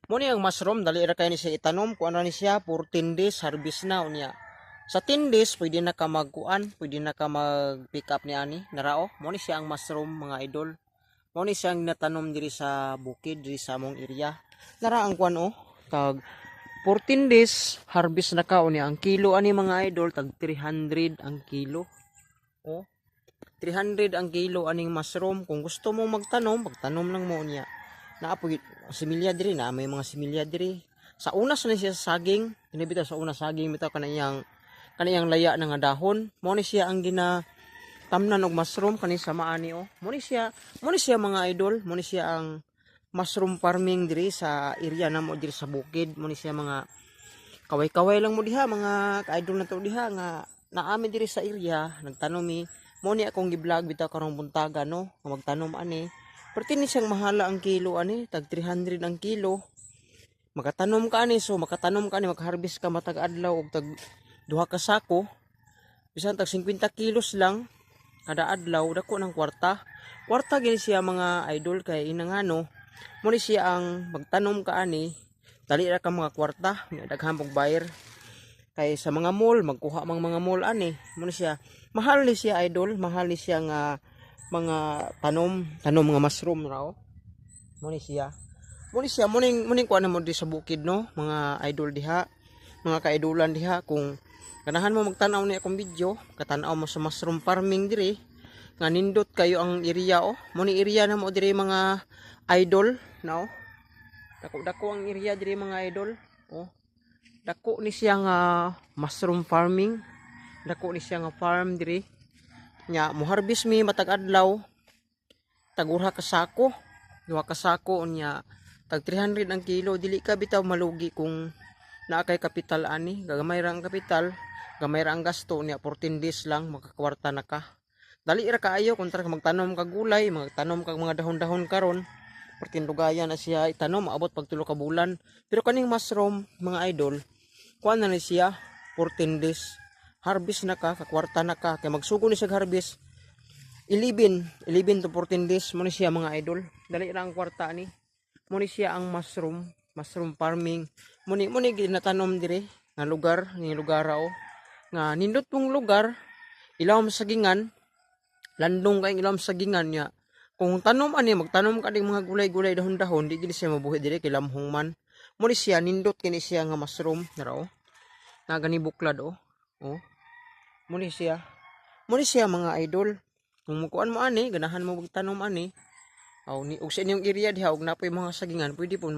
Mo ni ang mushroom dali ra kay ni siya itanom kuan ra ni siya 14 days harvest na unya. Sa 10 days pwede na ka magkuan, pwede na ka mag pick up ni ani narao. Mo ni siya ang mushroom mga idol. Mo ni siyang natanom diri sa bukid diri sa among area. Nara ang kuan tag 14 days harvest na ka unya. Ang kilo ani mga idol tag 300 ang kilo. 300 ang kilo aning mushroom. Kung gusto mo magtanom, magtanom lang mo niya. Naapoy similya diri na may mga similya diri. Sa unas na siya sa saging, inibitaw sa unas saging bitaw kaniyang laya na nga dahon. Mo ni siya ang gina tamnan og mushroom kani sa maani Mo ni siya mga idol, mo ni siya ang mushroom farming diri sa area na mo diri sa bukid. Mo ni siya mga kaway-kaway lang mo diha mga ka-idol na to diha nga naami diri sa area nagtanom mi. Mo ni akong gi-vlog bitaw karong buntaga magtanom ani. Perti ni siyang mahala ang kilo ani, tag 300 ang kilo. Makatanom ka ani, mag-harvest ka matag adlaw og tag duha ka sako. Bisan tag 50 kilos lang kada adlaw, dako ng kwarta. Kwarta gini siya mga idol kay inangano. Mo ni siya ang magtanom ka ani, dali ra ka mga kwarta, daghan pog buyer. Kay sa mga mall, magkuha mga mall ani. Mo ni siya, mahal ni siya idol, mahal ni siya nga mga tanom mga mushroom raw. Mo ni siya muning kuan mo di sa bukid mga idol diha, mga kaidolan diha. Kung ganahan mo magtanaw ni akong video, katanaw mo sa mushroom farming diri nga nindot kayo ang area mo ni area na mo diri mga idol dako ang area diri mga idol. Dako ni siya nga mushroom farming, dako ni siya nga farm diri nya. Mo harvest mi matag adlaw tag uha ka sako, duha ka sako nya tag 300 ang kilo. Dili ka bitaw malugi kung naa kay kapital ani. Gagamay ra ang kapital, gamay ra ang gasto nya. 14 days lang makakwarta na ka. Dali ra kaayo kung tara magtanom ka gulay, magtanom ka mga dahon-dahon karon. Pertindugayan na siya itanom maabot pag 3 ka bulan. Pero kaning mushroom mga idol, kuan na ni siya 14 days harvest na ka, kakwarta na ka. Kay magsugo ni siya harvest 11 to 14 days. Mo ni siya mga idol, dali ra ang kwarta ni. Mo ni siya ang mushroom farming. Muni ginatanom dire nga lugar ni lugara nga nindot pong lugar, ilaw masagingan, landong kay ilaw masagingan niya. Kung tanom ani magtanom ka ding mga gulay-gulay dahon-dahon, di gid siya mabuhi dire kay lamhong man. Mo ni siya nindot kini siya nga mushroom nara na gani buklad mo ni siya mga idol. Kung mukuan mo ani, ganahan mo magtanom ani, og sa inyong area diha og napoy mga sagingan, pwede po